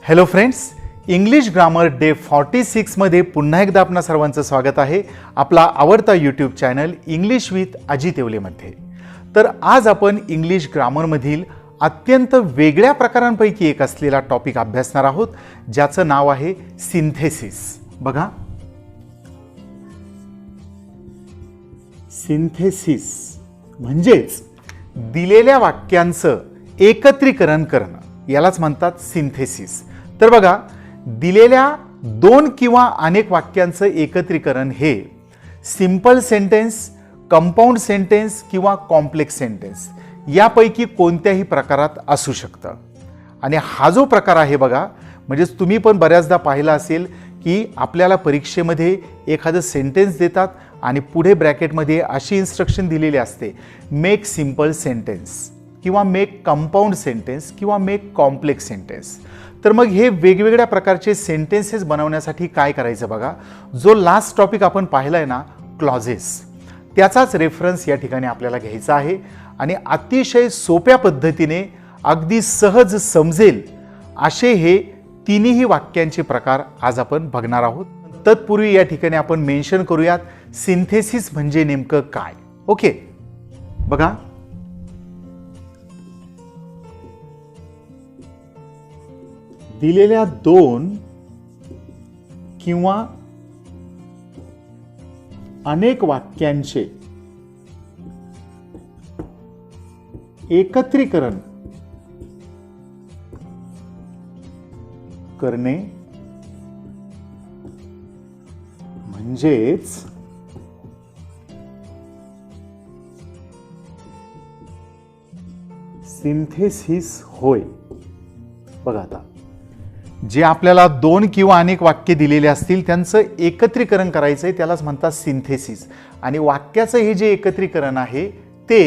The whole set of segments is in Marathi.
Hello friends, English grammar day 46 मध्ये पुन्हा एकदा आपणा सर्वांचं स्वागत आहे आपला आवडता YouTube channel English with Ajit येवलेमध्ये। तर आज आपण इंग्लिश ग्रामरमधील अत्यंत वेगळ्या प्रकारांपैकी एक असलेला टॉपिक अभ्यासणार आहोत, ज्याचं नाव आहे सिंथेसिस। बघा, सिंथेसिस म्हणजेच दिलेल्या वाक्यांचं एकत्रीकरण करणं, यालाच म्हणतात सिंथेसिस। तर बघा, दिलेल्या दोन किंवा अनेक वाक्यांचं एकत्रीकरण हे सिंपल सेंटेन्स, कंपाऊंड सेंटेन्स किंवा कॉम्प्लेक्स सेंटेन्स यापैकी कोणत्याही प्रकारात असू शकतं। आणि हा जो प्रकार आहे बघा, म्हणजे तुम्ही पण बऱ्याचदा पाहिलं असेल की आपल्याला परीक्षेमध्ये एखादं सेंटेन्स देतात आणि पुढे ब्रॅकेटमध्ये अशी इन्स्ट्रक्शन दिलेली असते, मेक सिंपल सेंटेन्स किंवा मेक कंपाऊंड सेंटेन्स किंवा मेक कॉम्प्लेक्स सेंटेन्स। तर मग हे वेगवेगळ्या प्रकारचे सेंटेन्सेस बनवण्यासाठी काय करायचं बघा, जो लास्ट टॉपिक आपण पाहिलाय ना, क्लॉजेस, त्याचाच रेफरन्स या ठिकाणी आपल्याला घ्यायचा आहे आणि अतिशय सोप्या पद्धतीने अगदी सहज समजेल असे हे तिन्ही वाक्यांचे प्रकार आज आपण बघणार आहोत। तत्पूर्वी या ठिकाणी आपण मेन्शन करूयात सिंथेसिस म्हणजे नेमकं काय। ओके, बघा, दिलेल्या दोन किंवा अनेक वाक्यांचे एकत्रीकरण करणे म्हणजेच सिंथेसिस होय। बघा, आता जे आपल्याला दोन किंवा अनेक वाक्य दिलेले असतील त्यांचं एकत्रीकरण करायचं आहे, त्यालाच म्हणतात सिंथेसिस। आणि वाक्याचं हे जे एकत्रीकरण आहे ते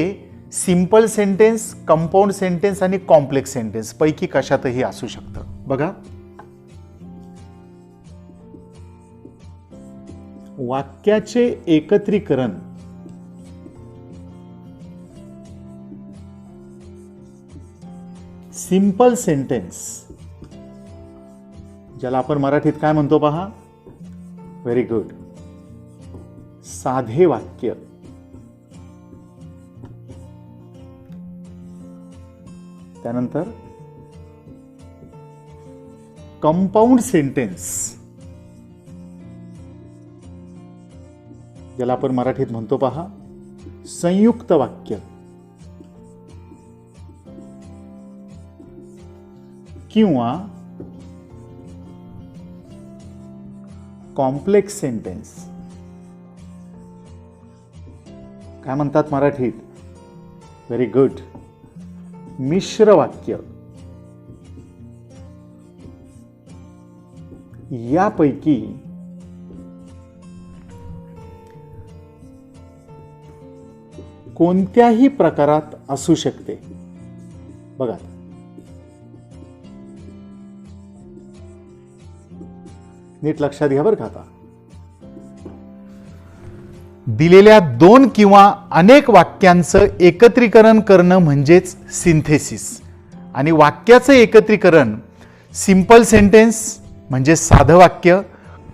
सिंपल सेंटेन्स, कंपाऊंड सेंटेन्स आणि कॉम्प्लेक्स सेंटेन्स पैकी कशातही असू शकतं। बघा, वाक्याचे एकत्रीकरण सिंपल सेंटेन्स, ज्याला आपण मराठीत काय म्हणतो पहा, व्हेरी गुड, साधे वाक्य, त्यानंतर कंपाऊंड सेंटेन्स, ज्याला आपण मराठीत म्हणतो पहा संयुक्त वाक्य, किंवा कॉम्प्लेक्स सेंटेन्स, काय म्हणतात मराठीत, व्हेरी गुड, मिश्र वाक्य। यापैकी कोणत्याही प्रकारात असू शकते। बघा, नीट लक्षात घ्या बरं का। आता दिलेल्या दोन किंवा अनेक वाक्यांचं एकत्रीकरण करणं म्हणजेच सिंथेसिस। आणि वाक्याचं एकत्रीकरण सिंपल सेंटेन्स म्हणजे साधं वाक्य,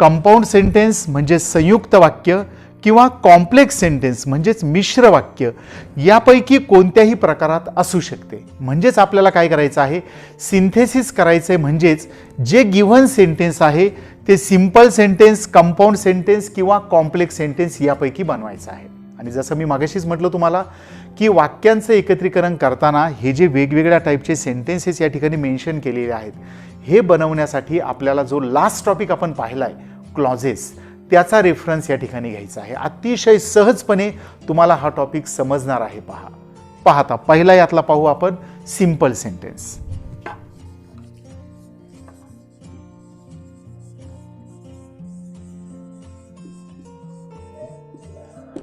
कंपाऊंड सेंटेन्स म्हणजे संयुक्त वाक्य किंवा कॉम्प्लेक्स सेंटेन्स म्हणजेच मिश्र वाक्य यापैकी कोणत्याही प्रकारात असू शकते। म्हणजेच आपल्याला काय करायचं आहे, सिंथेसिस करायचं आहे। म्हणजेच जे गिव्हन सेंटेन्स आहे ते सिंपल सेंटेन्स, कंपाऊंड सेंटेन्स किंवा कॉम्प्लेक्स सेंटेन्स यापैकी बनवायचं आहे। आणि जसं मी मागाशीच म्हटलं तुम्हाला की वाक्यांचं एकत्रीकरण करताना हे जे वेगवेगळ्या टाईपचे सेंटेन्सेस या ठिकाणी मेन्शन केलेले आहेत, हे बनवण्यासाठी आपल्याला जो लास्ट टॉपिक आपण पाहिलाय क्लॉजेस, त्याचा रेफरन्स या ठिकाणी घ्यायचा आहे। अतिशय सहजपणे तुम्हाला हा टॉपिक समजणार आहे। पाहता पहिला यातला पाहू आपण, सिंपल सेंटेन्स।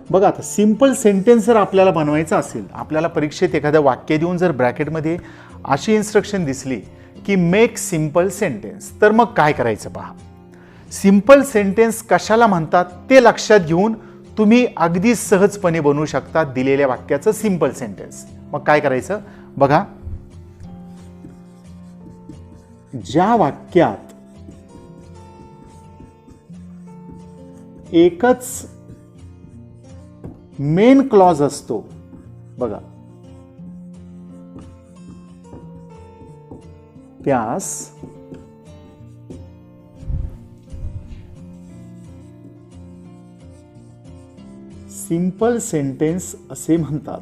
बघा, आता सिंपल सेंटेन्स जर आपल्याला बनवायचं असेल, आपल्याला परीक्षेत एखादं वाक्य देऊन जर ब्रॅकेटमध्ये अशी इन्स्ट्रक्शन दिसली की मेक सिंपल सेंटेन्स, तर मग काय करायचं पहा। सिंपल सेंटेन्स कशाला म्हणतात ते लक्षात घेऊन तुम्ही अगदी सहजपणे बनवू शकता दिलेल्या वाक्याचं सिंपल सेंटेन्स। मग काय करायचं बघा, ज्या वाक्यात एकच मेन क्लॉज असतो, बघा, त्यास सिंपल सेंटेन्स असे म्हणतात.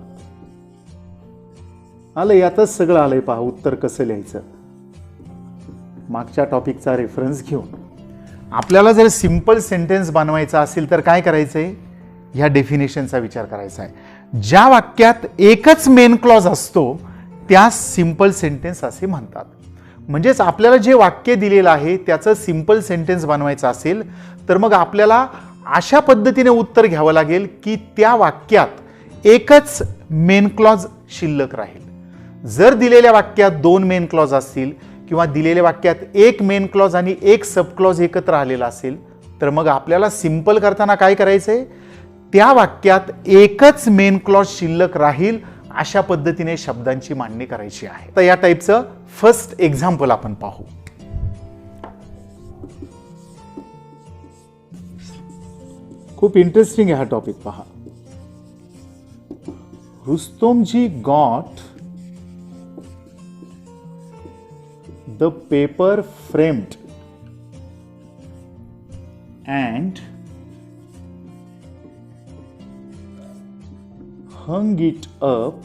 आलं, यातच सगळं आलंय. पहा उत्तर कसं लिहायचं. मागच्या टॉपिकचा रेफरन्स घेऊन आपल्याला जर सिंपल सेंटेन्स बनवायचा असेल तर काय करायचंय, ह्या डेफिनेशनचा विचार करायचा आहे. ज्या वाक्यात एकच मेन क्लॉज असतो त्यास सिंपल सेंटेन्स असे म्हणतात. म्हणजेच आपल्याला जे वाक्य दिलेलं आहे त्याचं सिंपल सेंटेन्स बनवायचं असेल तर मग आपल्याला अशा पद्धतीने उत्तर घ्यावं लागेल की त्या वाक्यात एकच मेन क्लॉज शिल्लक राहील. जर दिलेल्या वाक्यात दोन मेन क्लॉज असतील किंवा दिलेल्या वाक्यात एक मेन क्लॉज आणि एक सब क्लॉज एकत्र आलेला असेल तर मग आपल्याला सिंपल करताना काय करायचंय, त्या वाक्यात एकच मेन क्लॉज शिल्लक राहील अशा पद्धतीने शब्दांची मांडणी करायची आहे. तर या टाईपचं फर्स्ट एक्झाम्पल आपण पाहू. खूप इंटरेस्टिंग आहे हा टॉपिक. पहा, Rustomji got the paper framed and hung it up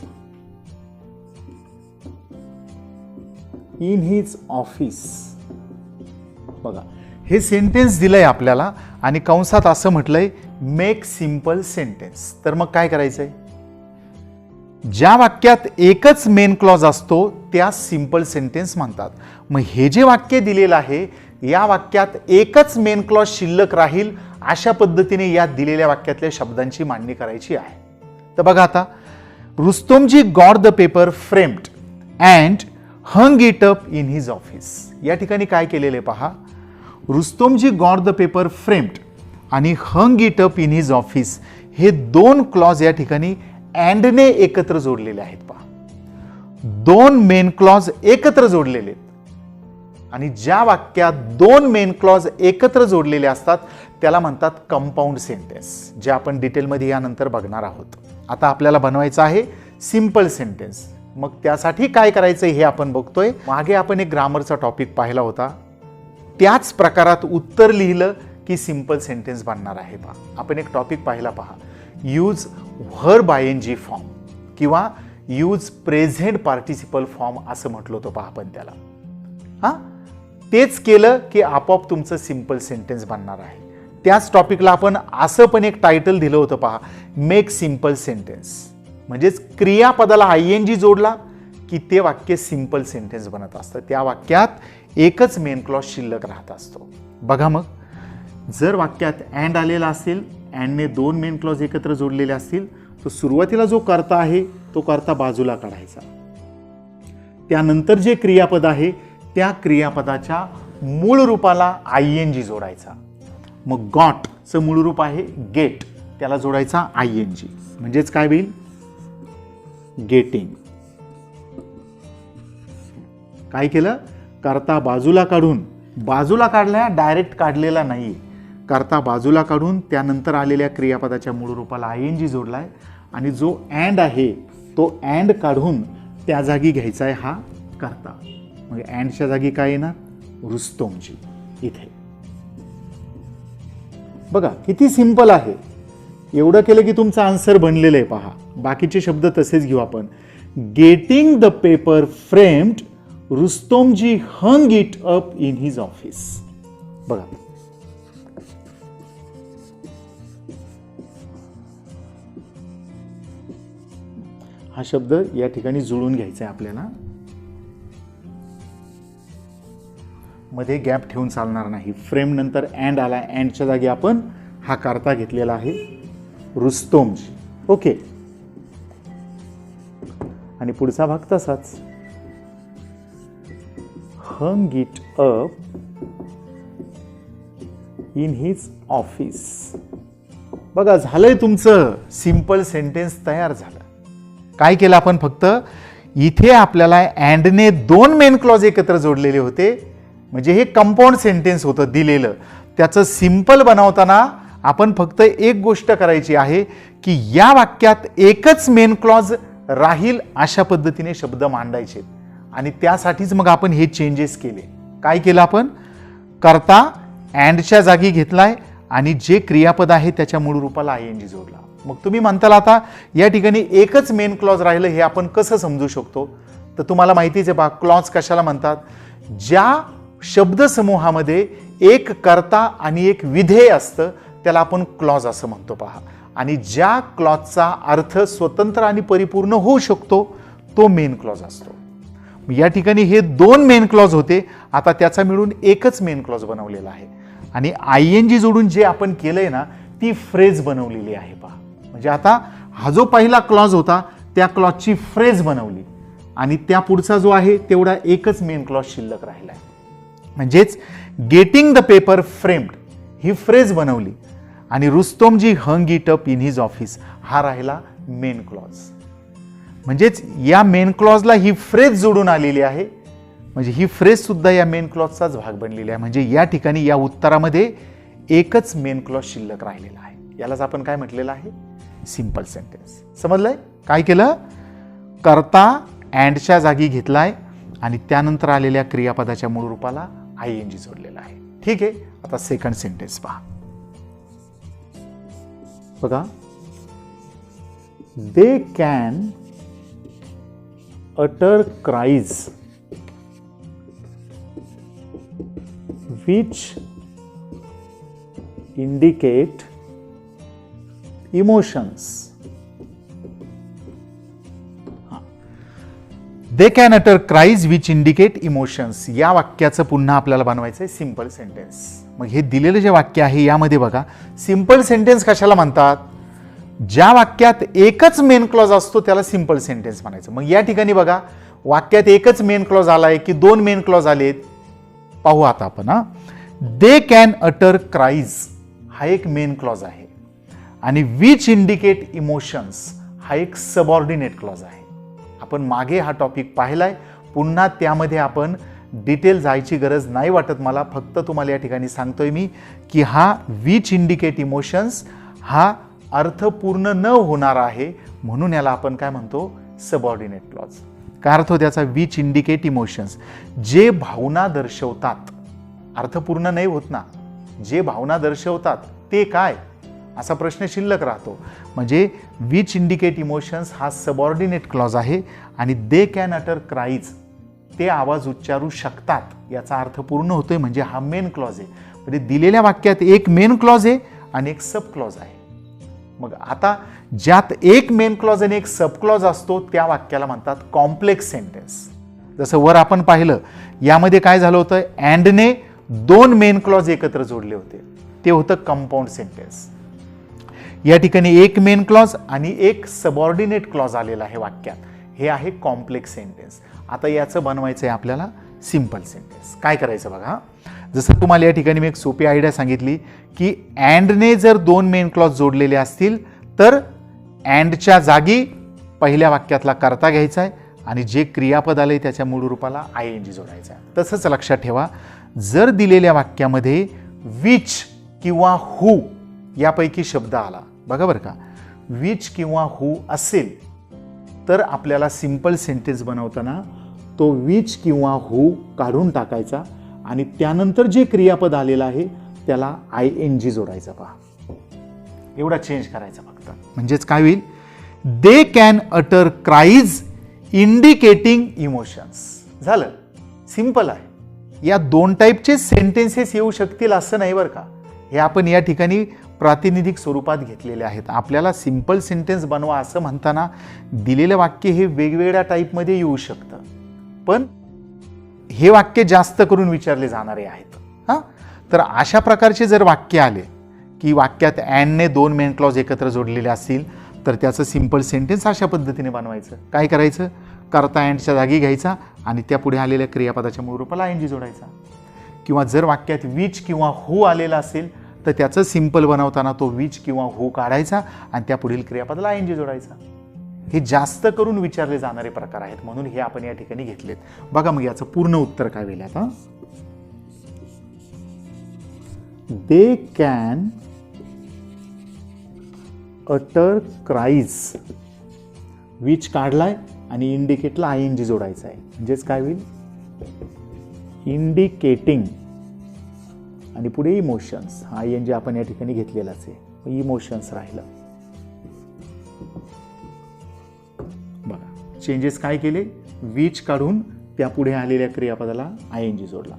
in his office. बघा, हे सेंटेन्स दिलंय आपल्याला आणि कंसात असं म्हटलंय मेक सिंपल सेंटेन्स. तर मग काय करायचंय, ज्या वाक्यात एकच मेन क्लॉज असतो त्या सिंपल सेंटेन्स म्हणतात. मग हे जे वाक्य दिलेलं आहे या वाक्यात एकच मेन क्लॉज शिल्लक राहील अशा पद्धतीने या दिलेल्या वाक्यातल्या शब्दांची मांडणी करायची आहे. तर बघा आता, Rustomji got the paper framed and hung it up in his office. या ठिकाणी काय केलेले पहा, Rustomji got the paper framed आणि hung it up in his office हे दोन क्लॉज या ठिकाणी अँडने एकत्र जोडलेले आहेत. पहा, दोन मेन क्लॉज एकत्र जोडलेले आहेत आणि ज्या वाक्यात दोन मेन क्लॉज एकत्र जोडलेले असतात त्याला म्हणतात कंपाऊंड सेंटेन्स, जे आपण डिटेलमध्ये यानंतर बघणार आहोत. आता आपल्याला बनवायचं आहे सिंपल सेंटेन्स. मग त्यासाठी काय करायचं हे आपण बघतोय. मागे आपण एक ग्रामरचा टॉपिक पाहिला होता, त्याच प्रकारात उत्तर लिहिलं की सिंपल सेंटेन्स बनणार आहे. पहा, आपण एक टॉपिक पाहिला. पहा, यूज व्हर्ब आयएनजी फॉर्म किंवा यूज प्रेझेंट पार्टिसिपल फॉर्म असं म्हटलं होतं. पहा आपण त्याला, हा तेच केलं की आपोआप तुमचं सिंपल सेंटेन्स बनणार आहे. त्याच टॉपिकला आपण असं पण एक टायटल दिलं होतं. पहा, मेक सिंपल सेंटेन्स. म्हणजेच क्रियापदाला आयएनजी जोडला की ते वाक्य सिंपल सेंटेन्स बनत असतं. त्या वाक्यात एकच मेन क्लॉज शिल्लक राहत असतो. बघा, मग जर वाक्यात अँड आलेला असेल, अँडने दोन मेन क्लॉज एकत्र जोडलेले असतील, तर सुरुवातीला जो कर्ता आहे तो कर्ता बाजूला काढायचा. त्यानंतर जे क्रियापद आहे त्या क्रियापदाच्या मूळ रूपाला आयएनजी जोडायचा. मग गॉटचं मूळ रूप आहे गेट, त्याला जोडायचा आयएनजी. म्हणजेच काय होईल, गेटिंग. काय केलं, कर्ता बाजूला काढून, बाजूला काढला डायरेक्ट काढलेला नाही, कर्ता बाजूला काढून त्यानंतर आलेल्या क्रियापदाच्या मूळ रूपाला आयएनजी जोडलाय आणि जो अँड आहे तो अँड काढून त्या जागी घ्यायचा आहे हा कर्ता. मग अँडच्या जागी काय येणार, रुस्तोमजी. इथे बघा किती सिंपल आहे. एवढं केलं की तुमचं आन्सर बनलेलं आहे. पहा, बाकीचे शब्द तसेच घेऊ आपण. Getting the paper framed, Rustomji hung it up in his office. बघा, हा शब्द या ठिकाणी जुळून घ्यायचा आहे आपल्याला. मध्ये गॅप ठेवून चालणार नाही. फ्रेम नंतर अँड आला, अँडच्या जागी आपण हा कर्ता घेतलेला आहे रुस्तोमजी. ओके, आणि पुढचा भाग तसाच, hung it up in his office. बघा, झालंय तुमचं सिंपल सेंटेन्स तयार झालं. काय केलं आपण, फक्त इथे आपल्याला अँडने दोन मेन क्लॉज एकत्र जोडलेले होते म्हणजे हे कंपाऊंड सेंटेन्स होतं दिलेलं. त्याचं सिंपल बनवताना आपण फक्त एक गोष्ट करायची आहे की या वाक्यात एकच मेन क्लॉज राहील अशा पद्धतीने शब्द मांडायचे. आणि त्यासाठीच मग आपण हे चेंजेस केले. काय केलं आपण? कर्ता अँडच्या जागी घेतलाय आणि जे क्रियापद आहे त्याच्या मूळ रूपाला आयएनजी जोडला. मग तुम्ही म्हणताल आता या ठिकाणी एकच मेन क्लॉज राहिलं, हे आपण कसं समजू शकतो? तर तुम्हाला माहितीच आहे बा, क्लॉज कशाला म्हणतात? ज्या शब्दसमूहामध्ये एक कर्ता आणि एक विधेय असतं त्याला आपण क्लॉज असं म्हणतो पहा. आणि ज्या क्लॉजचा अर्थ स्वतंत्र आणि परिपूर्ण होऊ शकतो तो मेन क्लॉज असतो. या ठिकाणी हे दोन मेन क्लॉज होते, आता त्याचा मिळून एकच मेन क्लॉज बनवलेला आहे. आणि आयएनजी जोडून जे आपण केलंय ना ती फ्रेज बनवलेली आहे पहा. म्हणजे आता हा जो पहिला क्लॉज होता त्या क्लॉजची फ्रेज बनवली आणि त्या पुढचा जो आहे तेवढा एकच मेन क्लॉज शिल्लक राहिला आहे. म्हणजेच गेटिंग द पेपर फ्रेम्ड ही फ्रेज बनवली आणि Rustomji hung it up in his office हा राहिला मेन क्लॉज. म्हणजेच या मेन क्लॉजला ही फ्रेज जोडून आलेली आहे. म्हणजे ही फ्रेज सुद्धा या मेन क्लॉजचाच भाग बनलेली आहे. म्हणजे या ठिकाणी या उत्तरामध्ये एकच मेन क्लॉज शिल्लक राहिलेला आहे. यालाच आपण काय म्हटलेलं आहे? Simple sentence. समजलंय? काय केलं? कर्ता अँडच्या जागी घेतलाय आणि त्यानंतर आलेल्या क्रियापदाच्या मूळ रूपाला आयएनजी जोडलेला आहे. ठीक आहे. आता सेकंड सेंटेन्स पहा. बघा, they can utter cries which indicate emotions. They can utter cries which indicate emotions. या वाक्याचं पुन्हा आपल्याला बनवायचं आहे सिंपल सेंटेन्स. मग हे दिलेलं जे वाक्य आहे यामध्ये बघा, सिंपल सेंटेन्स कशाला म्हणतात? ज्या वाक्यात एकच मेन क्लॉज असतो त्याला सिंपल सेंटेन्स म्हणायचं. मग या ठिकाणी बघा, वाक्यात एकच मेन क्लॉज आलाय की दोन मेन क्लॉज आलेत? पाहू आता आपण. दे कॅन अटर क्राईज हा एक मेन क्लॉज आहे आणि विच इंडिकेट इमोशन्स हा एक सबऑर्डिनेट क्लॉज आहे. आपण मागे हा टॉपिक पाहिलाय, पुन्हा त्यामध्ये आपण डिटेल जायची गरज नाही वाटत मला. फक्त तुम्हाला या ठिकाणी सांगतोय मी की हा विच इंडिकेट इमोशन्स हा अर्थपूर्ण न होणार आहे, म्हणून याला आपण काय म्हणतो? Subordinate clause. काय अर्थ त्याचा? विच इंडिकेट इमोशन्स, जे भावना दर्शवतात. अर्थपूर्ण नाही होत ना, जे भावना दर्शवतात ते काय असा प्रश्न शिल्लक राहतो. म्हणजे विच इंडिकेट इमोशन्स हा सबऑर्डिनेट क्लॉज आहे आणि दे कॅन अटर क्राईज ते आवाज उच्चारू शकतात याचा अर्थ पूर्ण होतोय, म्हणजे हा मेन क्लॉज आहे. म्हणजे दिलेल्या वाक्यात एक मेन क्लॉज आहे आणि एक सब क्लॉज आहे. मग आता ज्यात एक मेन क्लॉज आणि एक सब क्लॉज असतो त्या वाक्याला म्हणतात कॉम्प्लेक्स सेंटेन्स. जसं वर आपण पाहिलं, यामध्ये काय झालं होतं? अँडने दोन मेन क्लॉज एकत्र जोडले होते, ते होतं कंपाऊंड सेंटेन्स. या ठिकाणी एक मेन क्लॉज आणि एक सबऑर्डिनेट क्लॉज आलेला आहे वाक्यात, हे आहे कॉम्प्लेक्स सेंटेन्स. आता याचं बनवायचं आहे आपल्याला सिंपल सेंटेन्स. काय करायचं बघा, जसं तुम्हाला या ठिकाणी मी एक सोपी आयडिया सांगितली की अँडने जर दोन मेन क्लॉज जोडलेले असतील तर अँडच्या जागी पहिल्या वाक्यातला कर्ता घ्यायचा आहे आणि जे क्रियापद आले त्याच्या मूळ रूपाला आयएनजी जोडायचा आहे. तसंच लक्षात ठेवा, जर दिलेल्या वाक्यामध्ये विच किंवा हू यापैकी शब्द आला, बघा बरं का, विच किंवा हू असेल तर आपल्याला सिंपल सेंटेन्स बनवताना तो विच किंवा हू काढून टाकायचा आणि त्यानंतर जे क्रियापद आलेलं आहे त्याला आयएनजी जोडायचा. पहा, एवढा चेंज करायचा फक्त. म्हणजेच काय होईल? They can utter cries indicating emotions. झालं, सिंपल आहे. या दोन टाईपचे सेंटेन्सेस येऊ शकतील असं नाही बरं का. हे आपण या ठिकाणी प्रातिनिधिक स्वरूपात घेतलेले आहेत. आपल्याला सिंपल सेंटेन्स बनवा असं म्हणताना दिलेलं वाक्य हे वेगवेगळ्या टाईपमध्ये येऊ शकतं, पण हे वाक्य जास्त करून विचारले जाणारे आहेत. हां, तर अशा प्रकारचे जर वाक्य आले की वाक्यात अँडने दोन मेन क्लॉज एकत्र जोडलेले असतील तर त्याचं सिंपल सेंटेन्स अशा पद्धतीने बनवायचं. काय करायचं? कर्ता अँडच्या जागी घ्यायचा आणि त्या पुढे आलेल्या क्रियापदाच्या मूळ रूपाला आयएनजी जोडायचा. किंवा जर वाक्यात विच किंवा हू आलेला असेल तर त्याचं सिंपल बनवताना तो विच किंवा हू काढायचा आणि त्या पुढील क्रियापदाला आयएनजी जोडायचा. हे जास्त करून विचारले जाणारे प्रकार आहेत, म्हणून हे आपण या ठिकाणी घेतलेत. बघा मग याचं पूर्ण उत्तर काय होईल आता. They can utter cries, which काढलाय आणि इंडिकेटला ING जोडायचा आहे, म्हणजेच काय होईल, इंडिकेटिंग आणि पुढे इमोशन्स, हा ING आपण या ठिकाणी घेतलेलाच आहे, इमोशन्स राहिलं. बघा चेंजेस काय केले, विच काढून त्या पुढे आलेल्या क्रियापदाला ING जोडला.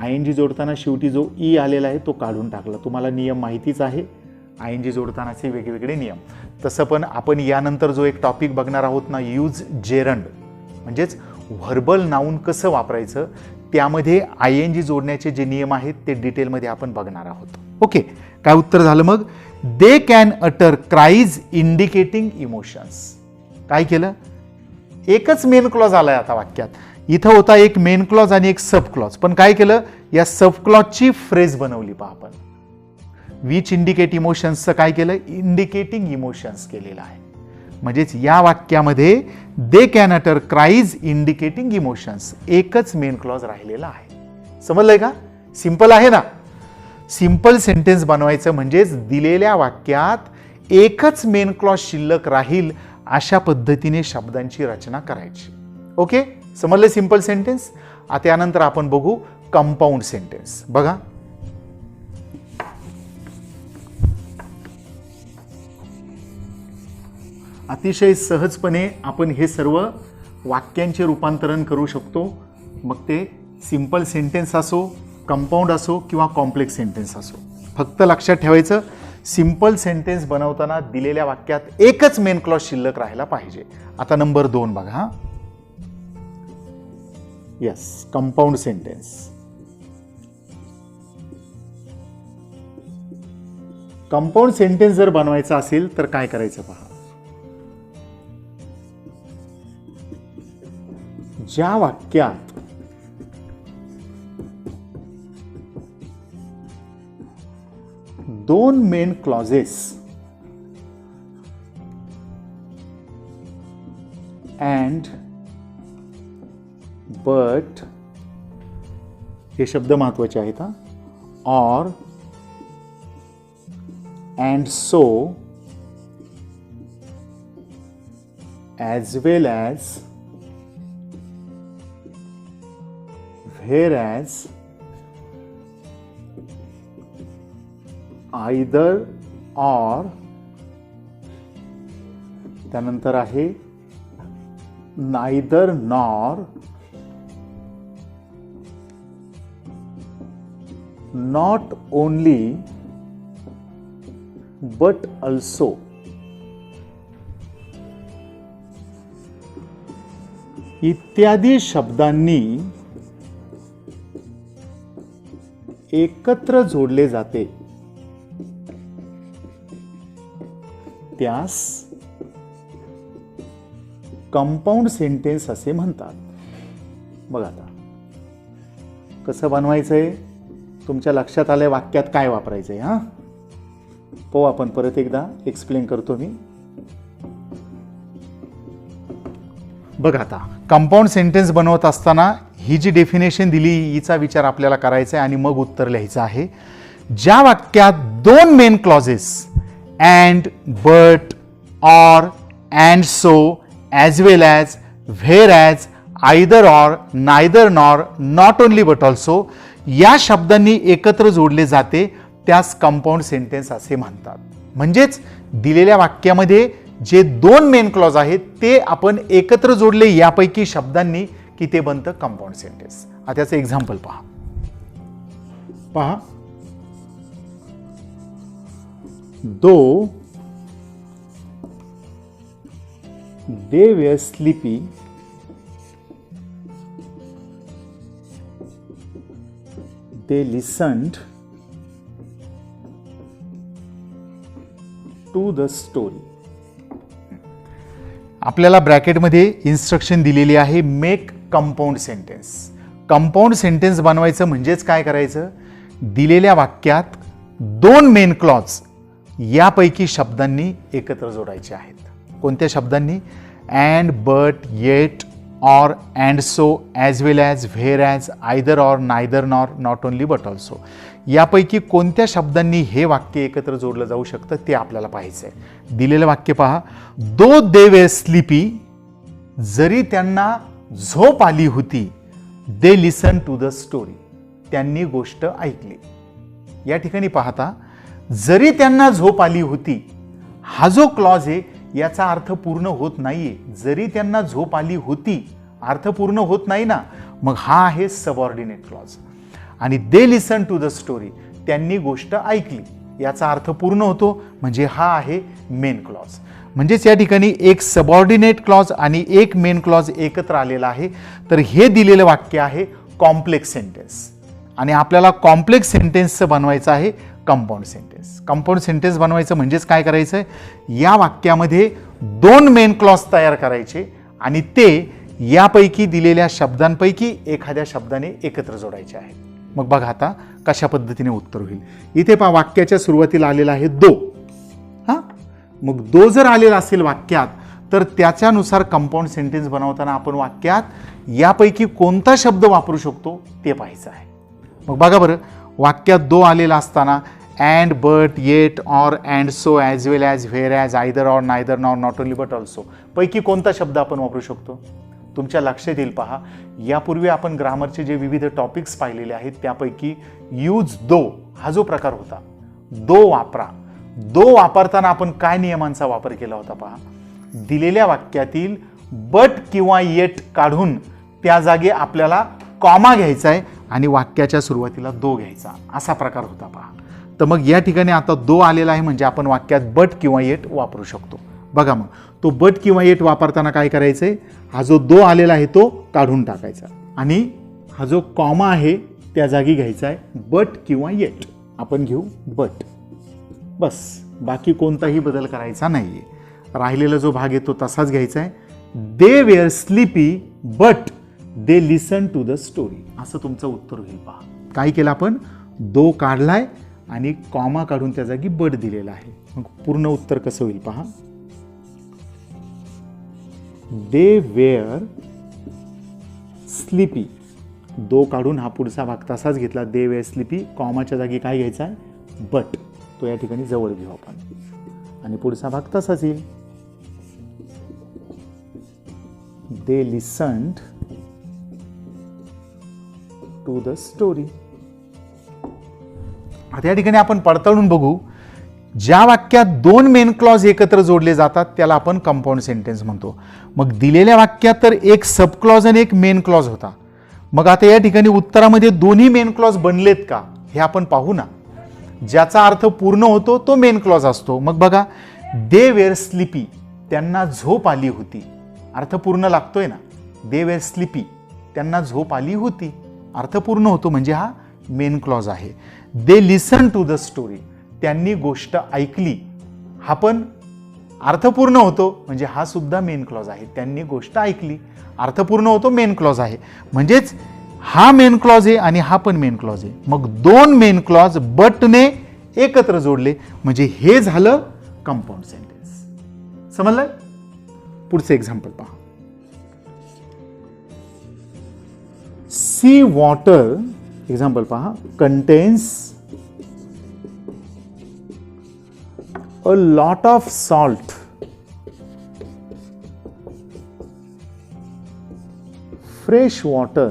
ING जोडताना शेवटी जो ई आलेला आहे तो काढून टाकला. तुम्हाला नियम माहितीच आहे ING जोडतानाचे वेगवेगळे नियम. तसं पण आपण यानंतर जो एक टॉपिक बघणार आहोत ना, यूज जेरंड, म्हणजेच व्हर्बल नाऊन कसं वापरायचं, त्यामध्ये ING जोडण्याचे जे नियम आहेत ते डिटेलमध्ये आपण बघणार आहोत. ओके, काय उत्तर झालं मग, they can utter cries indicating emotions. काय केलं, एकच मेन क्लॉज आलाय आता वाक्यात. इथं होता एक मेन क्लॉज आणि एक सब क्लॉज, पण काय केलं, या सब क्लॉजची फ्रेज बनवली पहा आपण. विच इंडिकेट इमोशन्सचं काय केलं, इंडिकेटिंग इमोशन्स केलेलं आहे. म्हणजेच या वाक्यामध्ये they can utter cries indicating emotions, एकच मेन क्लॉज राहिलेला आहे. समजलंय का, सिंपल आहे ना. सिंपल सेंटेन्स बनवायचं म्हणजेच दिलेल्या वाक्यात एकच मेन क्लॉज शिल्लक राहील अशा पद्धतीने शब्दांची रचना करायची. ओके, समजले सिंपल सेंटेन्स. आता यानंतर आपण बघू कंपाऊंड सेंटेन्स. बघा अतिशय सहजपणे आपण हे सर्व वाक्यांचे रूपांतरण करू शकतो. मग ते सिंपल सेंटेन्स असो, कंपाऊंड असो किंवा कॉम्प्लेक्स सेंटेन्स असो. फक्त लक्षात ठेवायचं, सिंपल सेंटेन्स बनवताना दिलेल्या वाक्यात एकच मेन क्लॉज शिल्लक राहायला पाहिजे. आता नंबर 2 बघा. Yes, compound sentence. Compound sentence जर बनवायचा असेल तर काय करायचं पहा. ज्या वाक्यात दोन मेन क्लॉजेस अँड बट, हे शब्द महत्वाचे आहेत हा, or and so as well as, whereas, either or, त्यानंतर आहे neither nor, not only but also. इत्यादी शब्दांनी एकत्र जोडले जाते त्यास कंपाऊंड सेंटेन्स असे म्हणतात. बघा आता कसं बनवायचंय, तुमच्या लक्षात आलंय वाक्यात काय वापरायचंय. हा पाहू आपण परत एकदा एक्सप्लेन करतो मी. बघा आता कंपाऊंड सेंटेन्स बनवत असताना ही जी डेफिनेशन दिली हिचा विचार आपल्याला करायचा आहे आणि मग उत्तर लिहायचं आहे. ज्या वाक्यात दोन main clauses and, but, or, and so, as well as, where as, either or, neither nor, not only but also या शब्दांनी एकत्र जोडले जाते त्यास कंपाऊंड सेंटेन्स असे म्हणतात. म्हणजेच दिलेल्या वाक्यामध्ये जे दोन मेन क्लॉज आहेत ते आपण एकत्र जोडले यापैकी शब्दांनी की ते बनतं कंपाऊंड सेंटेन्स. आता त्याचं एक्झाम्पल पहा. दो they were sleepy, they listened to the story. आपल्याला ब्रॅकेटमध्ये इन्स्ट्रक्शन दिलेली आहे, make compound sentence. Compound sentence बनवायचं म्हणजेच काय करायचं, दिलेल्या वाक्यात दोन मेन क्लॉज यापैकी शब्दांनी एकत्र जोडायचे आहेत. कोणत्या शब्दांनी, and, but, eight, or, and so, as well as, whereas, either or, neither nor, not only but also. यापैकी कोणत्या शब्दांनी हे वाक्य एकत्र जोडलं जाऊ शकतं ते आपल्याला पाहायचं आहे. दिलेलं वाक्य पहा. दो दे वे स्लीपी, जरी त्यांना झोप आली होती, they listen to the story, त्यांनी गोष्ट ऐकली. या ठिकाणी पाहता जरी त्यांना झोप आली होती, हा जो क्लॉज आहे याचा अर्थ पूर्ण होत नाहीये. जरी त्यांना झोप आली होती अर्थ पूर्ण होत नाही ना, मग हा आहे सबऑर्डिनेट क्लॉज. आणि they listen to the story, त्यांनी गोष्ट ऐकली, याचा अर्थ पूर्ण होतो, म्हणजे हा आहे मेन क्लॉज. म्हणजेच या ठिकाणी एक सबऑर्डिनेट क्लॉज आणि एक मेन क्लॉज एकत्र आलेला आहे. तर हे दिलेलं वाक्य आहे कॉम्प्लेक्स सेंटेन्स, आणि आपल्याला कॉम्प्लेक्स सेंटेन्सचं बनवायचं आहे कंपाऊंड सेंटेन्स. कंपाऊंड सेंटेन्स बनवायचं म्हणजेच काय करायचं आहे, या वाक्यामध्ये दोन मेन क्लॉज तयार करायचे आणि ते यापैकी दिलेल्या शब्दांपैकी एखाद्या शब्दाने एकत्र जोडायचे आहे. मग बघा आता कशा पद्धतीने उत्तर होईल. इथे पहा वाक्याच्या सुरुवातीला आलेला आहे दो. मग दो जर आलेला असेल वाक्यात तर त्याच्यानुसार कंपाऊंड सेंटेन्स बनवताना आपण वाक्यात यापैकी कोणता शब्द वापरू शकतो ते पाहायचं आहे. मग बघा बरं, वाक्यात दो आलेला असताना and, but, yet, or, and so, as well as, where as, either or, neither nor, not only but also पैकी कोणता शब्द आपण वापरू शकतो. तुमच्या लक्षात येईल पहा, यापूर्वी आपण ग्रामरचे जे विविध टॉपिक्स पाहिलेले आहेत त्यापैकी यूज दो हा जो प्रकार होता, दो वापरा, दो वापरताना आपण काय नियमांचा वापर केला होता पहा. दिलेल्या वाक्यातील बट किंवा येट काढून त्या जागी आपल्याला कॉमा घ्यायचा आहे आणि वाक्याच्या सुरुवातीला दो घ्यायचा, असा प्रकार होता पहा. तर मग या ठिकाणी आता दो आलेला आहे म्हणजे आपण वाक्यात बट किंवा येट वापरू शकतो. बघा मग तो बट किंवा येट वापरताना काय करायचंय, हा जो दो आलेला आहे तो काढून टाकायचा आणि हा जो कॉमा आहे त्या जागी घ्यायचा आहे बट किंवा येट. आपण घेऊ बट, बस, बाकी कोणताही बदल करायचा नाहीये. राहिलेला जो भाग आहे तो तसाच घ्यायचा आहे. They were sleepy but they listen to the story, असं तुमचं उत्तर होईल पहा. काय केलं आपण, दो काढलाय आणि कॉमा काढून त्या जागी बट दिलेला आहे. मग पूर्ण उत्तर कसं होईल पहा. दे वेअर स्लीपी, दो काढून हा पुढचा भाग तसाच घेतला. दे वेअर स्लीपी, कॉमाच्या जागी काय घ्यायचा आहे, बट, तो या ठिकाणी जवळ घेऊ आपण आणि पुढचा भाग तसाच येईल. दे लिसन्ड टू द स्टोरी. आता या ठिकाणी आपण पडताळून बघू, ज्या वाक्यात दोन मेन क्लॉज एकत्र जोडले जातात त्याला आपण कंपाऊंड सेंटेन्स म्हणतो. मग दिलेल्या वाक्यात तर एक सब क्लॉज आणि एक मेन क्लॉज होता. मग आता या ठिकाणी उत्तरामध्ये दोन्ही मेन क्लॉज बनलेत का हे आपण पाहू ना. ज्याचा अर्थ पूर्ण होतो तो मेन क्लॉज असतो. मग बघा, दे वेअर स्लीपी, त्यांना झोप आली होती, अर्थ पूर्ण लागतोय ना. दे वेअर स्लीपी, त्यांना झोप आली होती, अर्थ पूर्ण होतो म्हणजे हा मेन क्लॉज आहे. They listen to the story, त्यांनी गोष्ट ऐकली, हा पण अर्थपूर्ण होतो म्हणजे हा सुद्धा मेन क्लॉज आहे. त्यांनी गोष्ट ऐकली, अर्थपूर्ण होतो, मेन क्लॉज आहे. म्हणजेच हा मेन क्लॉज आहे आणि हा पण मेन क्लॉज आहे. मग दोन मेन क्लॉज बटने एकत्र जोडले म्हणजे हे झालं कंपाऊंड सेंटेन्स. समजलं. पुढचं एक्झाम्पल पहा. सी वॉटर, एक्झाम्पल पहा, contains a lot of salt. Fresh water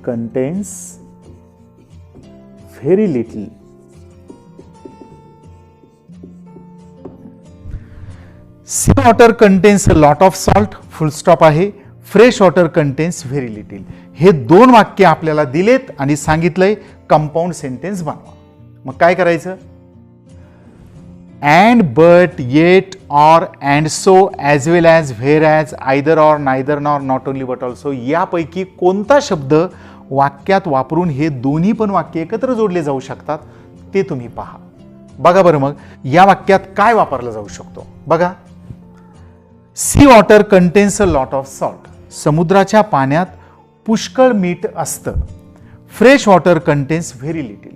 contains very little. Sea water contains a lot of salt, full stop आहे. Fresh water contains very little. हे दोन वाक्य आपल्याला दिलेत आणि सांगितलंय कंपाऊंड सेंटेन्स बनवा. मग काय करायचं, and, but, yet, or, and so, as well as, where as, either or, neither nor, not only but also यापैकी कोणता शब्द वाक्यात वापरून हे दोन्ही पण वाक्य एकत्र जोडले जाऊ शकतात ते तुम्ही पहा. बघा बरं मग या वाक्यात काय वापरलं जाऊ शकतो. बघा, C water contains a lot of salt, समुद्राच्या पाण्यात पुष्कळ मीठ असतं. Fresh water contains very little,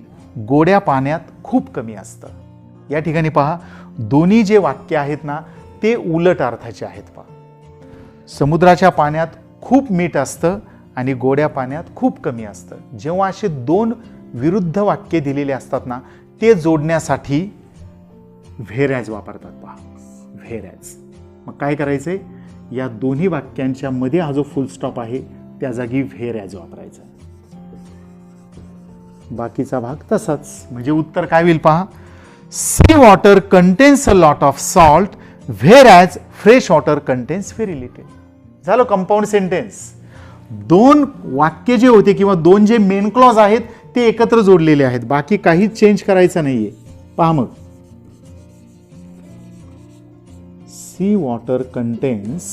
गोड्या पाण्यात खूप कमी असतं. या ठिकाणी पहा, दोन्ही जे वाक्य आहेत ना ते उलट अर्थाचे आहेत पहा. समुद्राच्या पाण्यात खूप मीठ असतं आणि गोड्या पाण्यात खूप कमी असतं. जेव्हा असे दोन विरुद्ध वाक्य दिलेले असतात ना, ते जोडण्यासाठी व्हेरॅज वापरतात पहा. व्हेरॅज. मग काय करायचंय, या दोन्ही वाक्यांच्या मध्ये हा जो फुल स्टॉप आहे त्या जागी व्हेरॅज वापरायचा. बाकीचा भाग तसाच. म्हणजे उत्तर काय होईल पहा. Sea water contains a lot of salt whereas fresh water contains very little. झालं कंपाऊंड सेंटेन्स. दोन वाक्य जे होते किंवा दोन जे मेन क्लॉज आहेत ते एकत्र जोडलेले आहेत. बाकी काहीच चेंज करायचं नाहीये. पहा मग. Sea water contains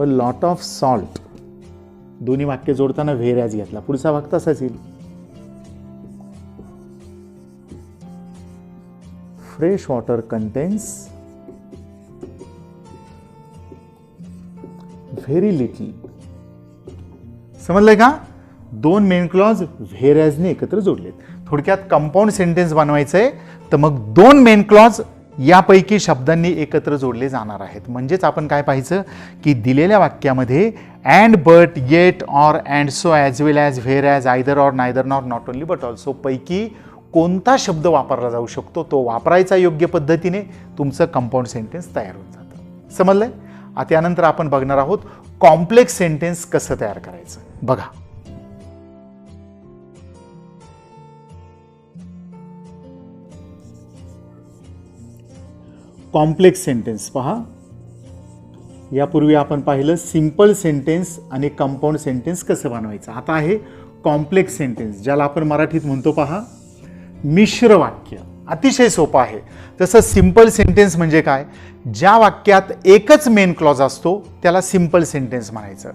a lot of salt. दोन्ही वाक्य जोडताना व्हेरॅज घेतला. पुढचा भाग तसाच येईल. Fresh water contains very little. समजलंय का. दोन मेन क्लॉज व्हेरॅजने एकत्र जोडलेत. थोडक्यात कंपाऊंड सेंटेन्स बनवायचंय तर मग दोन मेन क्लॉज यापैकी शब्दांनी एकत्र जोडले जाणार आहेत. म्हणजेच आपण काय पाहायचं की दिलेल्या वाक्यामध्ये and, but, yet, or, and, so, as well as, whereas, either, or, neither, not, not only, but also पैकी कोणता शब्द वापरला जाऊ शकतो तो वापरायचा योग्य पद्धतीने. तुमचं कंपाऊंड सेंटेन्स तयार होऊन जातं. समजलंय. आता यानंतर आपण बघणार आहोत कॉम्प्लेक्स सेंटेन्स कसं तयार करायचं. बघा. कॉम्प्लेक्स सेंटेन्स पहा. यापूर्वी आपण पाहिलं सिंपल सेंटेन्स आणि कंपाऊंड सेंटेन्स कसं बनवायचं. आता आहे कॉम्प्लेक्स सेंटेन्स, ज्याला आपण मराठीत म्हणतो पहा मिश्र वाक्य. अतिशय सोपं आहे. तसं सिंपल सेंटेन्स म्हणजे काय, ज्या वाक्यात एकच मेन क्लॉज असतो त्याला सिंपल सेंटेन्स म्हणायचं.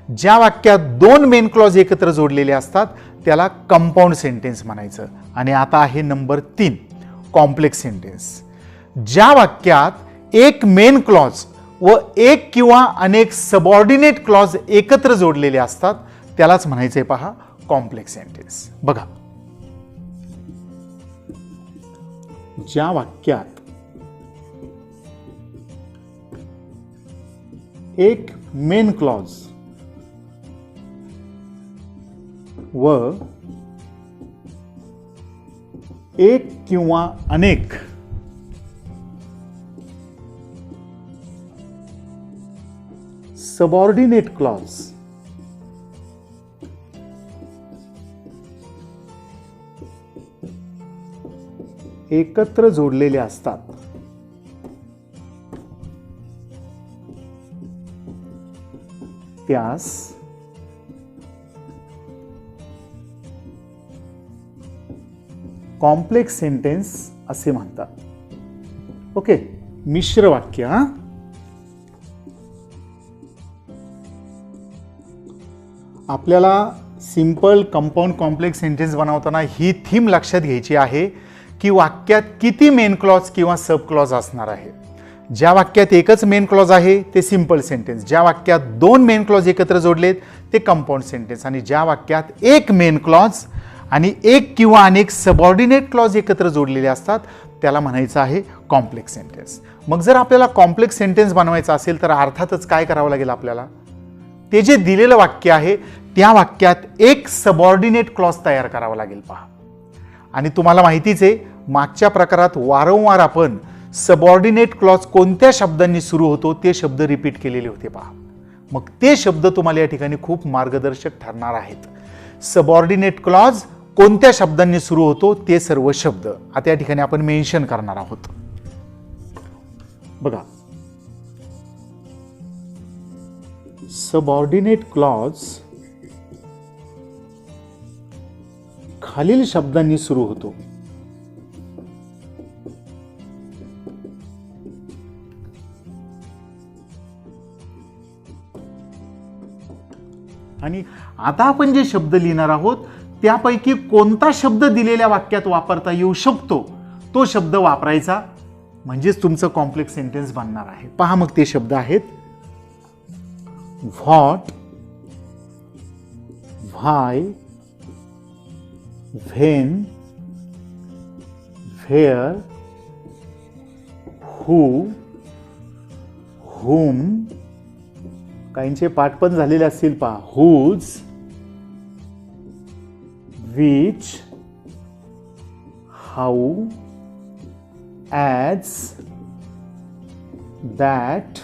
ज्या वाक्यात दोन मेन क्लॉज एकत्र जोडलेले असतात त्याला कंपाऊंड सेंटेन्स म्हणायचं. आणि आता आहे नंबर 3 कॉम्प्लेक्स सेंटेन्स. ज्या वाक्यात एक मेन क्लॉज व एक किंवा अनेक सबऑर्डिनेट क्लॉज एकत्र जोडलेले असतात त्यालाच म्हणायचंय पहा कॉम्प्लेक्स सेंटेन्स. बघा. ज्या वाक्यात एक मेन क्लॉज व एक किंवा अनेक सबऑर्डिनेट क्लॉज एकत्र जोडलेले असतात त्यास कॉम्प्लेक्स सेंटेन्स असे म्हणतात. ओके. मिश्र वाक्य. हा आपल्याला सिंपल, कंपाऊंड, कॉम्प्लेक्स सेंटेन्स बनवताना ही थीम लक्षात घ्यायची आहे की वाक्यात किती मेन क्लॉज किंवा सब क्लॉज असणार आहे. ज्या वाक्यात एकच मेन क्लॉज आहे ते सिंपल सेंटेन्स. ज्या वाक्यात दोन मेन क्लॉज एकत्र जोडलेत ते कंपाऊंड सेंटेन्स. आणि ज्या वाक्यात एक मेन क्लॉज आणि एक किंवा अनेक सबऑर्डिनेट क्लॉज एकत्र जोडलेले असतात त्याला म्हणायचं आहे कॉम्प्लेक्स सेंटेन्स. मग जर आपल्याला कॉम्प्लेक्स सेंटेन्स बनवायचं असेल तर अर्थातच काय करावं लागेल आपल्याला, ते जे दिलेलं वाक्य आहे त्या वाक्यात एक सबऑर्डिनेट क्लॉज तयार करावा लागेल पहा. आणि तुम्हाला माहितीच आहे मागच्या प्रकारात वारंवार आपण सबऑर्डिनेट क्लॉज कोणत्या शब्दांनी सुरू होतो ते शब्द रिपीट केलेले होते पहा. मग ते शब्द तुम्हाला या ठिकाणी खूप मार्गदर्शक ठरणार आहेत. सबऑर्डिनेट क्लॉज कोणत्या शब्दांनी सुरू होतो ते सर्व शब्द आता या ठिकाणी आपण मेन्शन करणार आहोत. बघा. सबऑर्डिनेट क्लॉज खालील शब्दांनी सुरू होतो. आणि आता आपण जे शब्द लिहिणार आहोत त्यापैकी कोणता शब्द दिलेल्या वाक्यात वापरता येऊ शकतो तो शब्द वापरायचा, म्हणजेच तुमचं कॉम्प्लेक्स सेंटेन्स बनणार आहे. पहा मग ते शब्द आहेत what, why, when, where, who, whom, काहींचे पाठ पण झालेले असतील पहा, whose, which, how, as, that,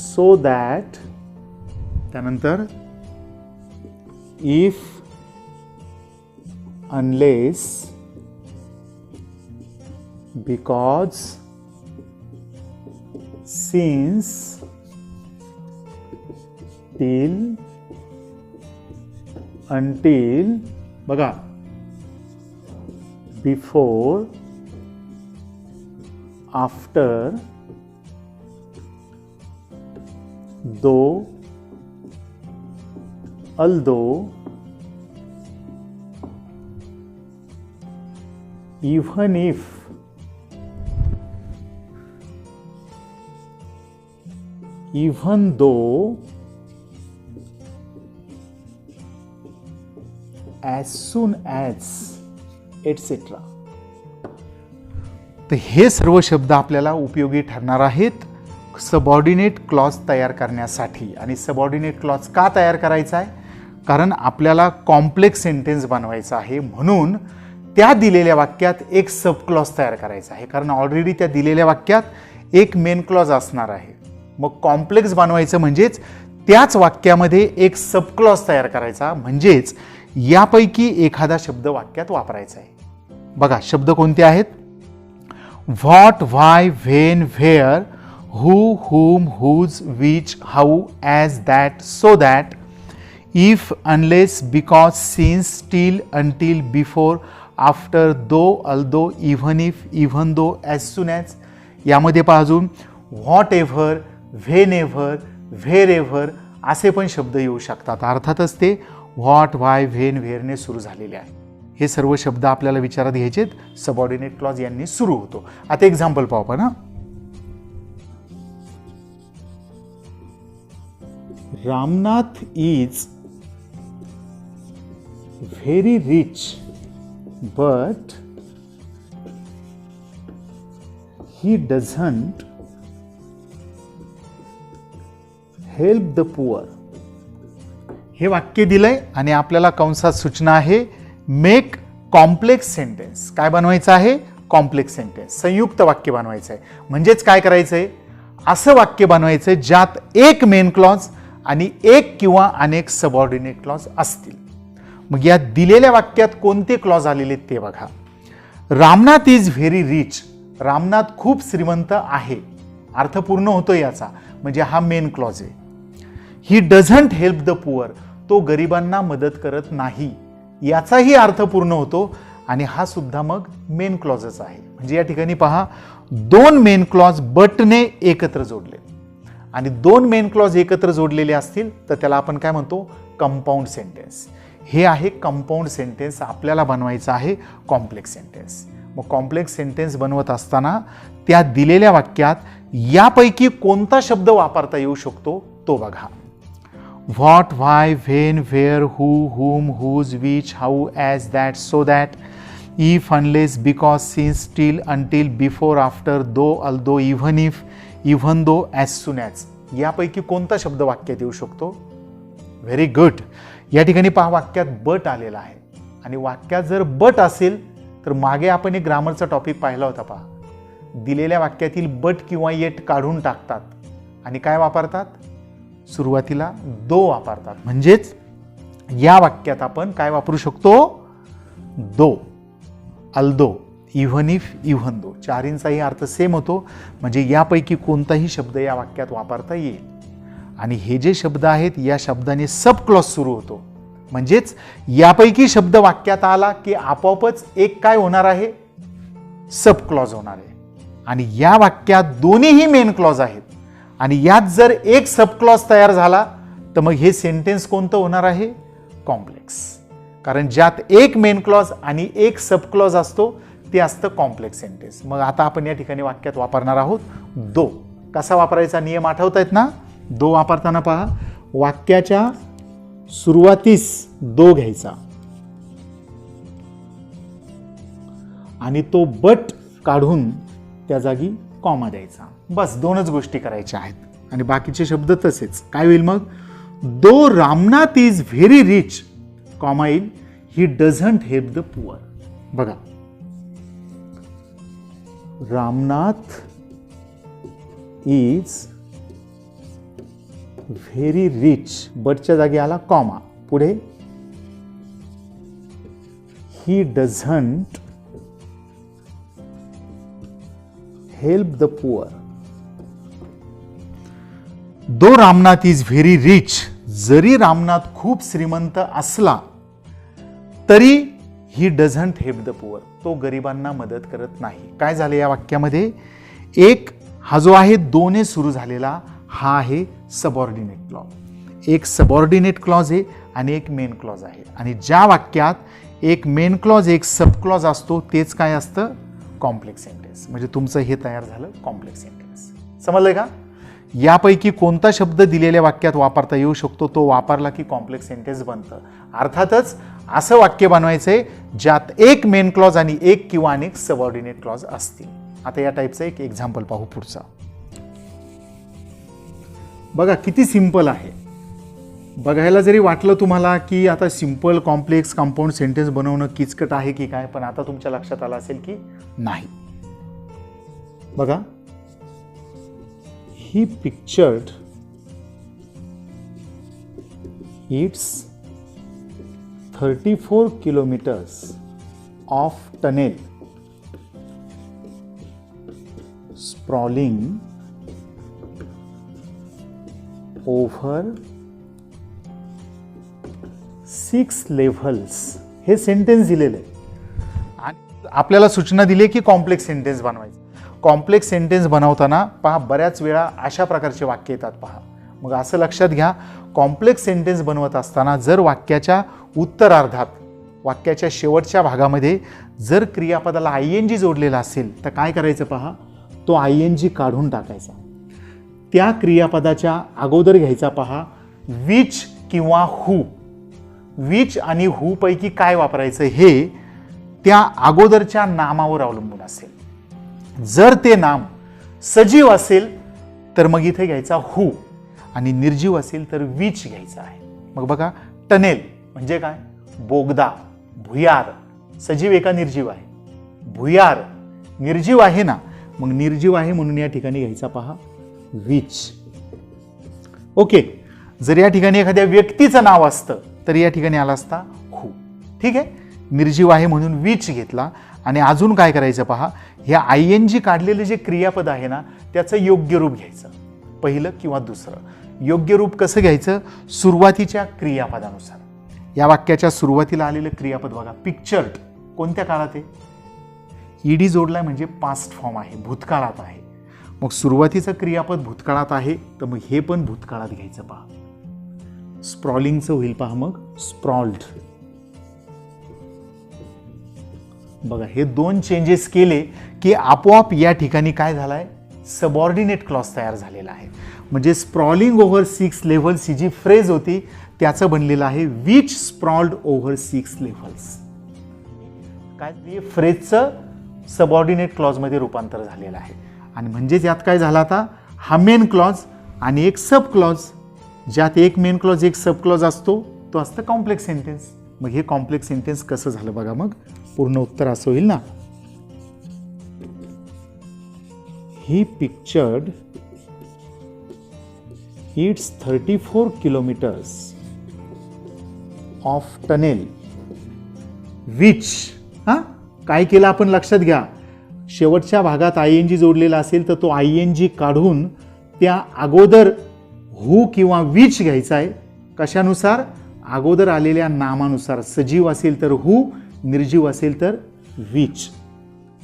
so that, त्यानंतर if, unless, because, since, till, until, बघा, before, after, though, although, even if, even though, as soon as, etc. तर हे सर्व शब्द आपल्याला उपयोगी ठरणार आहेत सबऑर्डिनेट क्लॉज तयार करण्यासाठी. आणि सबऑर्डिनेट क्लॉज का तयार करायचा आहे? कारण आपल्याला कॉम्प्लेक्स सेंटेन्स बनवायचा आहे, म्हणून त्या दिलेल्या वाक्यात एक सब क्लॉज तयार करायचा आहे. कारण ऑलरेडी त्या दिलेल्या वाक्यात एक मेन क्लॉज असणार आहे. मग कॉम्प्लेक्स बनवायचं म्हणजेच त्याच वाक्यामध्ये एक सब क्लॉज तयार करायचा, म्हणजेच यापैकी एखादा शब्द वाक्यात वापरायचा आहे. बघा शब्द कोणते आहेत? What, why, when, where, who, whom, whose, which, how, as, that, so that, if, unless, because, since, till, until, before, after, though, although, even if, even though, as soon as. यामध्ये पहा अजून what ever, when ever, where ever असे पण शब्द येऊ शकतात. अर्थातच ते व्हॉट, व्हाय, व्हेन, व्हेरने सुरू झालेले आहे. हे सर्व शब्द आपल्याला विचारात घ्यायचे सबऑर्डिनेट क्लॉज यांनी सुरू होतो. आता एक्झाम्पल पाहू आपण. Ramnath is very rich, but he doesn't help the poor. हे वाक्य दिलंय आणि आपल्याला कंसात सूचना आहे मेक कॉम्प्लेक्स सेंटेन्स. काय बनवायचं आहे? कॉम्प्लेक्स सेंटेन्स, संयुक्त वाक्य बनवायचं आहे. म्हणजेच काय करायचंय? असं वाक्य बनवायचं ज्यात एक मेन क्लॉज आणि एक किंवा अनेक सबऑर्डिनेट क्लॉज असतील. मग या दिलेल्या वाक्यात कोणते क्लॉज आलेले ते बघा. Ramnath is very rich. Ramnath खूप श्रीमंत आहे. अर्थ पूर्ण होतो याचा, म्हणजे हा मेन क्लॉज आहे. ही डझंट हेल्प द पुअर. तो गरिबांना मदत करत नाही, याचाही अर्थ पूर्ण होतो आणि हा सुद्धा मग मेन क्लॉजच आहे. म्हणजे या ठिकाणी पहा दोन मेन क्लॉज बटने एकत्र जोडले आणि दोन मेन क्लॉज एकत्र जोडलेले असतील तर त्याला आपण काय म्हणतो? Compound sentence. हे आहे कंपाऊंड सेंटेन्स. आपल्याला बनवायचं आहे कॉम्प्लेक्स सेंटेन्स. मग कॉम्प्लेक्स सेंटेन्स बनवत असताना त्या दिलेल्या वाक्यात यापैकी कोणता शब्द वापरता येऊ शकतो तो बघा. What, why, when, where, who, whom, whose, which, how, as, that, so that, if, unless, because, since, till, until, before, after, though, although, even if, even though, as soon as. यापैकी कोणता शब्द वाक्यात येऊ शकतो? Very good. या ठिकाणी पहा वाक्यात बट आलेला आहे आणि वाक्यात जर बट असेल तर मागे आपण एक ग्रामरचा टॉपिक पाहिला होता पहा. दिलेल्या वाक्यातील बट किंवा येट काढून टाकतात आणि काय वापरतात? सुरुवातीला दो वापरतात. म्हणजेच या वाक्यात आपण काय वापरू शकतो? Though, although, even if, even though. चारींचाही अर्थ सेम होतो. म्हणजे यापैकी कोणताही शब्द या वाक्यात वापरता येईल. आणि हे जे शब्द आहेत या शब्दाने सब क्लॉज सुरू होतो. म्हणजेच यापैकी शब्द वाक्यात आला की आपोआपच एक काय होणार आहे? सब क्लॉज होणार आहे. आणि या वाक्यात दोन्हीही मेन क्लॉज आहेत आणि यात जर एक सब क्लॉज तयार झाला तर मग हे सेंटेन्स कोणतं होणार आहे? कॉम्प्लेक्स. कारण ज्यात एक मेन क्लॉज आणि एक सब क्लॉज असतो ते असतं कॉम्प्लेक्स सेंटेन्स. मग आता आपण या ठिकाणी वाक्यात वापरणार आहोत दो. कसा वापरायचा नियम आठवतायत ना? दो वापरताना पहा वाक्याच्या सुरुवातीस दो घ्यायचा आणि तो बट काढून त्या जागी कॉमा द्यायचा. बस दोनच गोष्टी करायच्या आहेत आणि बाकीचे शब्द तसेच. काय होईल मग? Though Ramnath is very rich, comma येईल, he doesn't help the poor. बघा, रामनाथ इज व्हेरी रिच, बटच्या जागी आला कॉमा, पुढे he doesn't help the poor. Though Ramnath is very rich, जरी रामनाथ खूप श्रीमंत असला तरी he doesn't help the poor, तो गरिबांना मदत करत नाही. काय झालं या वाक्यामध्ये? एक हा जो आहे दोने सुरू झालेला हा आहे सबऑर्डिनेट क्लॉज. एक सबऑर्डिनेट क्लॉज आहे आणि एक मेन क्लॉज आहे. आणि ज्या वाक्यात एक मेन क्लॉज एक सब क्लॉज असतो तेच काय असतं? Complex sentence. म्हणजे तुमचं हे तयार झालं कॉम्प्लेक्स सेंटेन्स. समजलंय का? यापैकी कोणता शब्द दिलेल्या वाक्यात वापरता येऊ शकतो तो वापरला की कॉम्प्लेक्स सेंटेन्स बनतं. अर्थातच असं वाक्य बनवायचंय ज्यात एक मेन क्लॉज आणि एक किंवा अनेक सबऑर्डिनेट क्लॉज असतील. आता या टाईपचं एक एक्झाम्पल पाहू पुढचा. बघा किती सिंपल आहे. बघायला जरी वाटलं तुम्हाला की आता सिंपल कॉम्प्लेक्स कंपाऊंड सेंटेन्स बनवणं किचकट आहे की काय, पण आता तुमच्या लक्षात आलं असेल की नाही. बघा, he pictured its 34 kilometers of tunnel sprawling over 6 levels. हे सेंटेन्स दिलेलं आहे आणि आपल्याला सूचना दिली की कॉम्प्लेक्स सेंटेन्स बनवायचं. कॉम्प्लेक्स सेंटेन्स बनवताना पहा बऱ्याच वेळा अशा प्रकारचे वाक्य येतात. पहा, मग असं लक्षात घ्या, कॉम्प्लेक्स सेंटेन्स बनवत असताना जर वाक्याच्या उत्तरार्धात, वाक्याच्या शेवटच्या भागामध्ये जर क्रियापदाला आयएनजी जोडलेला असेल तर काय करायचं? पहा, तो आयएनजी काढून टाकायचा. त्या क्रियापदाच्या अगोदर घ्यायचा पहा विच किंवा हू. विच आणि हू पैकी काय वापरायचं हे त्या अगोदरच्या नामावर अवलंबून असेल. जर ते नाम सजीव असेल तर मग इथे घ्यायचा हू आणि निर्जीव असेल तर विच घ्यायचा आहे. मग बघा, टनेल म्हणजे काय? बोगदा, भुयार. सजीव एका निर्जीव आहे. भुयार निर्जीव आहे ना, मग निर्जीव आहे म्हणून या ठिकाणी घ्यायचा पहा विच. ओके, जर या ठिकाणी एखाद्या व्यक्तीचं नाव असतं तर या ठिकाणी आला असता हू. ठीक आहे, निर्जीव आहे म्हणून विच घेतला. आणि अजून काय करायचं पहा, हे आयएनजी काढलेले जे क्रियापद आहे ना त्याचं योग्य रूप घ्यायचं, पहिलं किंवा दुसरं. योग्य रूप कसं घ्यायचं? सुरुवातीच्या क्रियापदानुसार. या वाक्याच्या सुरुवातीला आलेलं क्रियापद बघा, पिक्चर्ड कोणत्या काळात आहे? ईडी जोडलाय म्हणजे पास्ट फॉर्म आहे, भूतकाळात आहे. मग सुरुवातीचं क्रियापद भूतकाळात आहे तर मग हे पण भूतकाळात घ्यायचं. पहा, स्प्रॉलिंगचं होईल पहा मग स्प्रॉल्ड. बघा, हे दोन चेंजेस केले की आपोआप या ठिकाणी काय झालाय? सबऑर्डिनेट क्लॉज तयार झालेला आहे. म्हणजे स्प्रॉलिंग ओव्हर 6 लेव्हल्स ही जी फ्रेज होती त्याचं बनलेलं आहे विच स्प्रॉल्ड ओव्हर 6 लेव्हल्स. काय फ्रेजचं सबऑर्डिनेट क्लॉज मध्ये रूपांतर झालेलं आहे. आणि म्हणजेच यात काय झालं? आता हा मेन क्लॉज आणि एक सब क्लॉज, ज्यात एक मेन क्लॉज एक सब क्लॉज असतो तो असतं कॉम्प्लेक्स सेंटेन्स. मग हे कॉम्प्लेक्स सेंटेन्स कसं झालं बघा. मग पूर्ण उत्तर असं होईल ना, he pictured its 34 kilometers of tunnel which. काय केलं आपण लक्षात घ्या, शेवटच्या भागात आयएनजी जोडलेला असेल तर तो आयएनजी काढून त्या अगोदर हू किंवा विच घ्यायचा आहे. कशानुसार? अगोदर आलेल्या नामानुसार. सजीव असेल तर हू, निर्जीव असेल तर विच.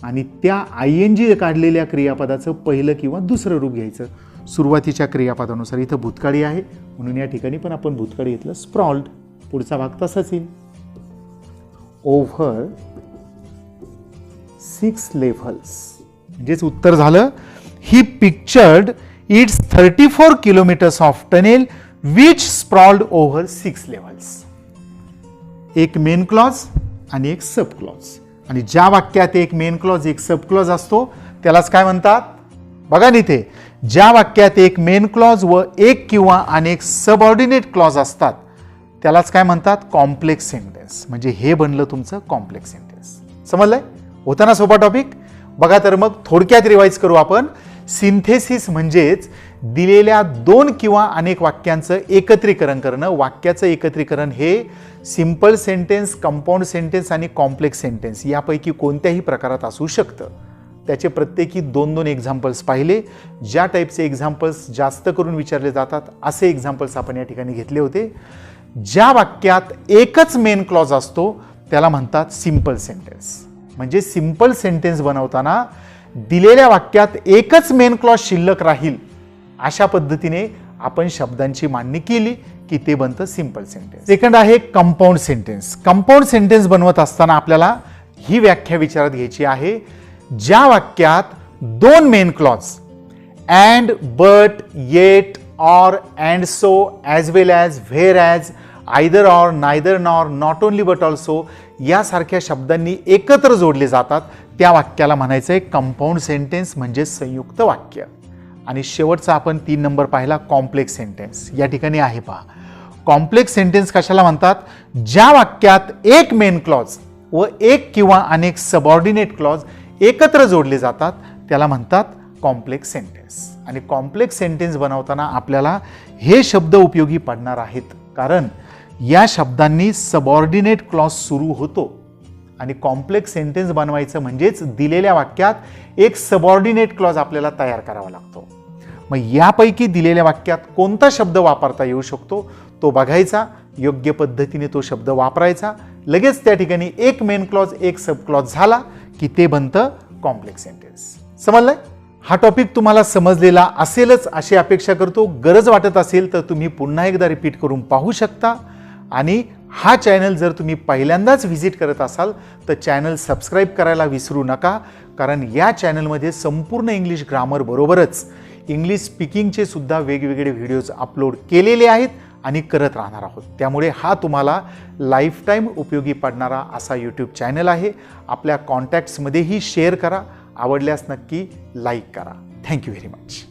आणि त्या आयएनजी काढलेल्या क्रियापदाचं पहिलं किंवा दुसरं रूप घ्यायचं सुरुवातीच्या क्रियापदानुसार. इथं भूतकाळी आहे म्हणून या ठिकाणी पण आपण भूतकाळी घेतलं स्प्रॉल्ड. पुढचा भाग तसाच येईल. ओव्हर 6 levels म्हणजेच उत्तर झालं he pictured its 34 kilometers of tunnel which sprawled over 6 levels. एक मेन क्लॉज आणि एक सब क्लॉज. आणि ज्या वाक्यात एक मेन क्लॉज एक सब क्लॉज असतो त्यालाच काय म्हणतात? बघा इथे, ज्या वाक्यात एक मेन क्लॉज व एक किंवा अनेक सबऑर्डिनेट क्लॉज असतात त्यालाच काय म्हणतात? Complex sentence. म्हणजे हे बनलं तुमचं कॉम्प्लेक्स सेंटेन्स. समजलंय? होता ना सोपा टॉपिक? बघा तर मग थोडक्यात रिवाइज करू आपण. सिंथेसिस म्हणजेच दिलेल्या दोन किंवा अनेक वाक्यांचं एकत्रीकरण करणं. वाक्याचं एकत्रीकरण हे सिंपल सेंटेन्स, कंपाऊंड सेंटेन्स आणि कॉम्प्लेक्स सेंटेन्स यापैकी कोणत्याही प्रकारात असू शकतं. त्याचे प्रत्येकी 2-2 एक्झाम्पल्स पाहिले. ज्या टाईपचे एक्झाम्पल्स जास्त करून विचारले जातात असे एक्झाम्पल्स आपण या ठिकाणी घेतले होते. ज्या वाक्यात एकच मेन क्लॉज असतो त्याला म्हणतात सिंपल सेंटेन्स. म्हणजे सिंपल सेंटेन्स बनवताना दिलेल्या वाक्यात एकच मेन क्लॉज शिल्लक राहील अशा पद्धतीने आपण शब्दांची मांडणी केली की ते बनतं सिंपल सेंटेन्स. सेकंड आहे कंपाऊंड सेंटेन्स. कंपाऊंड सेंटेन्स बनवत असताना आपल्याला ही व्याख्या विचारात घ्यायची आहे. ज्या वाक्यात दोन main clause and, but, yet, or, and so, as well as, where as, either or, neither nor, not only but also यासारख्या शब्दांनी एकत्र जोडले जातात त्या वाक्याला म्हणायचं आहे कंपाऊंड सेंटेन्स म्हणजे संयुक्त वाक्य. आणि शेवटचा आपण 3 नंबर पाहिला कॉम्प्लेक्स सेंटेन्स. या ठिकाणी आहे पहा, कॉम्प्लेक्स सेंटेन्स कशाला म्हणतात? ज्या वाक्यात एक मेन क्लॉज व एक किंवा अनेक सबऑर्डिनेट क्लॉज एकत्र जोडले जातात त्याला म्हणतात कॉम्प्लेक्स सेंटेन्स. आणि कॉम्प्लेक्स सेंटेन्स बनवताना आपल्याला हे शब्द उपयोगी पडणार आहेत, कारण या शब्दांनी सबऑर्डिनेट क्लॉज सुरू होतो. आणि कॉम्प्लेक्स सेंटेन्स बनवायचं म्हणजेच दिलेल्या वाक्यात एक सबऑर्डिनेट क्लॉज आपल्याला तयार करावा लागतो. मग यापैकी दिलेल्या वाक्यात कोणता शब्द वापरता येऊ शकतो तो बघायचा, योग्य पद्धतीने तो शब्द वापरायचा. लगेच त्या ठिकाणी एक मेन क्लॉज एक सब क्लॉज झाला की ते बनतं कॉम्प्लेक्स सेंटेन्स. समजलंय? हा टॉपिक तुम्हाला समजलेला असेलच अशी अपेक्षा करतो. गरज वाटत असेल तर तुम्ही पुन्हा एकदा रिपीट करून पाहू शकता. आणि हा चॅनल जर तुम्ही पहिल्यांदाच व्हिजिट करत असाल तर चॅनल सबस्क्राईब करायला विसरू नका, कारण या चॅनलमध्ये संपूर्ण इंग्लिश ग्रामर बरोबरच इंग्लिश स्पीकिंगचे सुद्धा वेगवेगळे व्हिडिओज अपलोड केलेले आहेत आणि करत राहणार आहोत. त्यामुळे हा तुम्हाला लाईफ टाईम उपयोगी पडणारा असा यूट्यूब चॅनल आहे. आपल्या कॉन्टॅक्ट्समध्येही शेअर करा. आवडल्यास नक्की लाईक करा. Thank you very much.